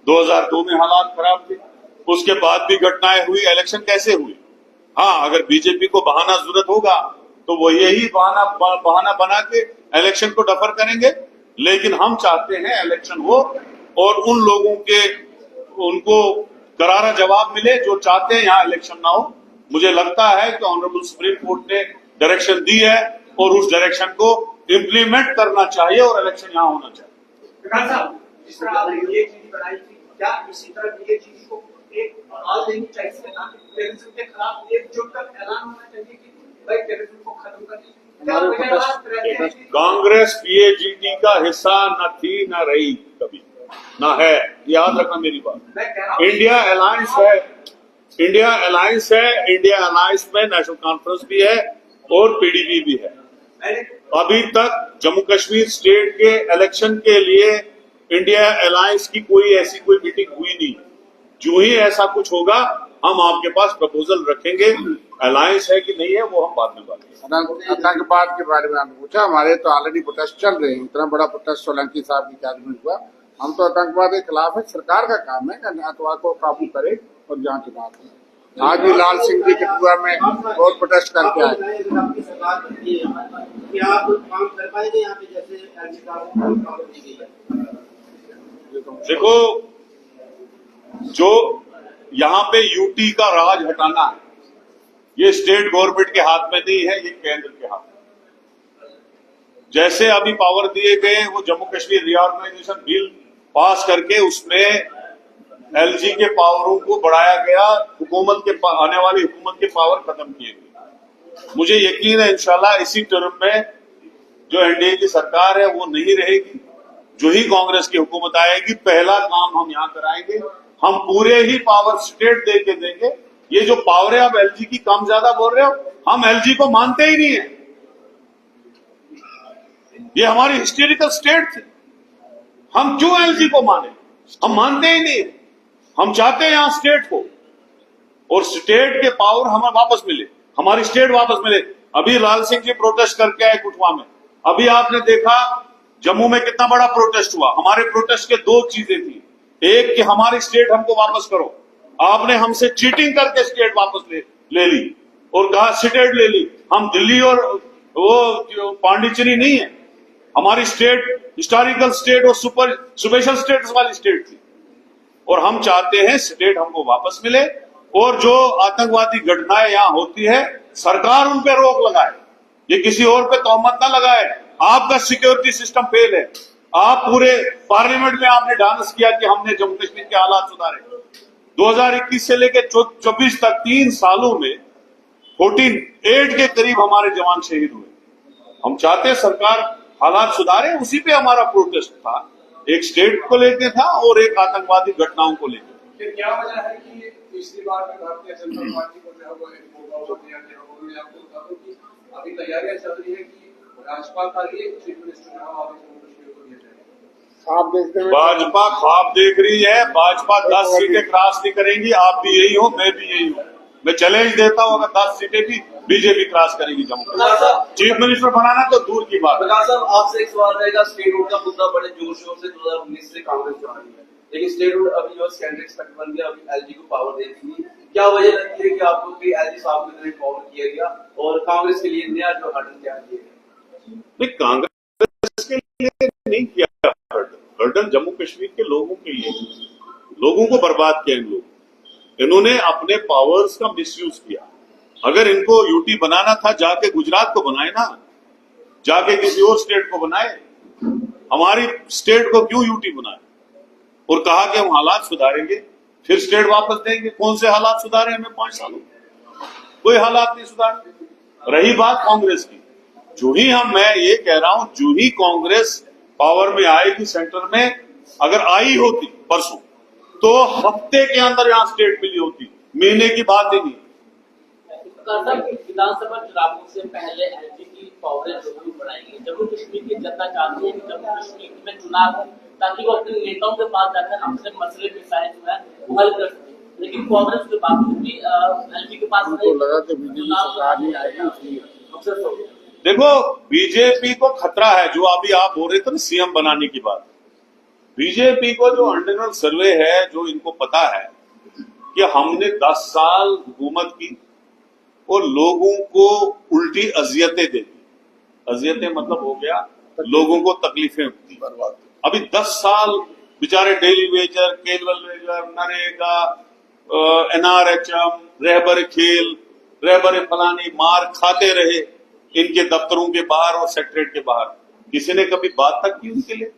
2002 में हालात खराब थे, उसके बाद भी घटनाएं हुई, इलेक्शन कैसे हुए? हाँ, अगर बीजेपी को बहाना जरूरत होगा तो वो यही बहाना बना के इलेक्शन को डफर करेंगे, लेकिन हम चाहते हैं इलेक्शन हो और उन लोगों के उनको करारा जवाब मिले जो चाहते हैं यहाँ इलेक्शन ना हो। मुझे लगता है कि ऑनरेबल सुप्रीम कोर्ट ने डायरेक्शन दी है और उस डायरेक्शन को इम्प्लीमेंट करना चाहिए और इलेक्शन यहाँ होना चाहिए। प्रकाश साहब, जिस तरह आपने ये चीज बनाई थी, क्या इसी तरह ये चीज को एक आल लेनी चाहिए टेररिज्म के खिलाफ एकजुट कर ऐलान होना चाहिए कि भाई टेररिज्म को खत्म करना? कांग्रेस पीएजीडी का हिस्सा न थी, न रही कभी, न है, याद रखना मेरी बात। इंडिया अलायंस है, इंडिया अलायंस है, इंडिया अलायंस में नेशनल कॉन्फ्रेंस भी है और पीडीपी भी है। अभी तक जम्मू कश्मीर स्टेट के इलेक्शन के लिए इंडिया अलायंस की कोई ऐसी कोई मीटिंग हुई नहीं। जो ही ऐसा कुछ होगा हम आपके पास प्रपोजल रखेंगे। अलायंस है कि नहीं है वो हम बाद में बात करेंगे। आतंकवाद के बारे में आपने पूछा, हमारे तो ऑलरेडी प्रोटेस्ट चल रहे हैं। इतना बड़ा प्रोटेस्ट सोलंकी साहब की कैद में हुआ। हम तो आतंकवाद के खिलाफ है, सरकार का काम है कि आतंकवाद को काबू करे और जांच बात है। आज भी लाल सिंह जी कठुआ में बहुत प्रोटेस्ट करके आए। देखो, जो यहाँ पे यूटी का राज हटाना है ये स्टेट गवर्नमेंट के हाथ में नहीं है, ये केंद्र के हाथ में। जैसे अभी पावर दिए गए वो Jammu Kashmir reorganisation bill pass करके उसमें एलजी के पावरों को बढ़ाया गया, हुकूमत के आने वाली हुकूमत के पावर खत्म किए गए। मुझे यकीन है इंशाल्लाह इसी टर्म में जो एनडीए की सरकार है वो नहीं रहेगी। जो ही कांग्रेस की हुकूमत आएगी पहला काम हम यहाँ कराएंगे, हम पूरे ही पावर स्टेट दे के देंगे। ये जो पावर है आप एलजी की कम ज्यादा बोल रहे हो, हम एलजी को मानते ही नहीं है। ये हमारी हिस्टोरिकल स्टेट थी, हम क्यों एलजी को माने? हम मानते ही नहीं। हम चाहते हैं यहां स्टेट को और स्टेट के पावर हमें वापस मिले, हमारी स्टेट वापस मिले। अभी लाल सिंह जी प्रोटेस्ट करके आए कुटवा में, अभी आपने देखा जम्मू में कितना बड़ा प्रोटेस्ट हुआ। हमारे प्रोटेस्ट के दो चीजें थी, एक कि हमारी स्टेट हमको वापस करो। आपने हमसे चीटिंग करके स्टेट वापस ले ली और कहा स्टेट ले ली। हम दिल्ली और वो पांडिचेरी नहीं है, हमारी स्टेट हिस्टोरिकल स्टेट और सुपर स्पेशल स्टेटस वाली स्टेट थी और हम चाहते हैं स्टेट हमको वापस मिले और जो आतंकवादी घटनाएं यहां होती है सरकार उन पे रोक लगाए, ये किसी और पे तोहमत ना लगाए। आपका सिक्योरिटी सिस्टम फेल है। आप पूरे पार्लियामेंट में आपने डांस किया कि हमने जम्मू कश्मीर के हालात सुधारे। 2021 से लेकर 24 तक 3 सालों में 48 के करीब हमारे जवान शहीद हुए। हम चाहते हैं सरकार हालात सुधारे, उसी पे हमारा प्रोटेस्ट था। एक स्टेट को लेके था और एक आतंकवादी घटनाओं को लेकर। क्या वजह है कि पिछली बार में भारतीय जनता पार्टी को जो है वो उन्होंने आपको बता दो कि अभी तैयारियां चल रही है कि राज्यपाल का ही चीफ मिनिस्टर जम्मू कश्मीर को दिया जाएगा। आप देखते हैं भाजपा ख्वाब देख रही है, भाजपा 10 सीटें क्रॉस नहीं करेंगी। आप भी यही हो, मैं भी यही हूँ। मैं चैलेंज देता हूँ, अगर 10 सीटें भी बीजेपी क्रॉस करेगी जम्मू कश्मीर, चीफ मिनिस्टर बनाना तो दूर की बात है। प्रकाश साहब, आपसे एक सवाल रहेगा। स्टेट हुड का मुद्दा बड़े जोर शोर से 2019 से कांग्रेस चला रही है, लेकिन स्टेट हुड अभी जो सेंट्रल एक्सपेक्ट बन गया, अभी एलजी को पावर दे दी। क्या वजह लगती है कि आपको कि एलजी साहब की तरह पावर किया गया और कांग्रेस के लिए नया जो हर्डल तैयार किया गया? नहीं, कांग्रेस के लिए नहीं किया हर्डल, जम्मू कश्मीर के लोगों के लिए। लोगों को बर्बाद किया इन लोग, इन्होंने अपने पावर्स का मिसयूज किया। अगर इनको यूटी बनाना था जाके गुजरात को बनाए ना, जाके किसी और स्टेट को बनाए। हमारी स्टेट को क्यों यूटी बनाए और कहा कि हम हालात सुधारेंगे फिर स्टेट वापस देंगे। कौन से हालात सुधारे हमें 5 सालों में? कोई हालात नहीं सुधारे। रही बात कांग्रेस की, जो ही मैं ये कह रहा हूं, जो ही कांग्रेस पावर में आएगी सेंटर में, अगर आई होती परसों तो हफ्ते के अंदर यहां स्टेट मिली होती, महीने की बात ही नहीं। विधानसभा चुनावों से पहले एलजी की पावरें जरूर बढ़ाएंगे। जम्मू कश्मीर की जनता चाहती है कि जम्मू कश्मीर में चुनाव हो ताकि वो अपने नेताओं के पास जाकर हमसे मसले मिसाइल जो है वो हल कर सके, लेकिन कांग्रेस के बावजूद भी एलजी के पास देखो, बीजेपी को खतरा है। जो अभी आप बोल रहे थे ना सीएम बनाने की बात, बीजेपी को जो अंडरनल सर्वे है, जो इनको पता है कि हमने 10 साल हुकूमत की और लोगों को उल्टी अजियतें दे दी। अजियतें मतलब हो गया लोगों को तकलीफें होती। अभी 10 साल बेचारे daily wager, casual wager, NREGA, NRHM, Rehbar Khel, Rehbar फलानी मार खाते रहे इनके दफ्तरों के बाहर और सेक्रेटरीट के बाहर। किसी ने कभी बात तक की उनके लिए?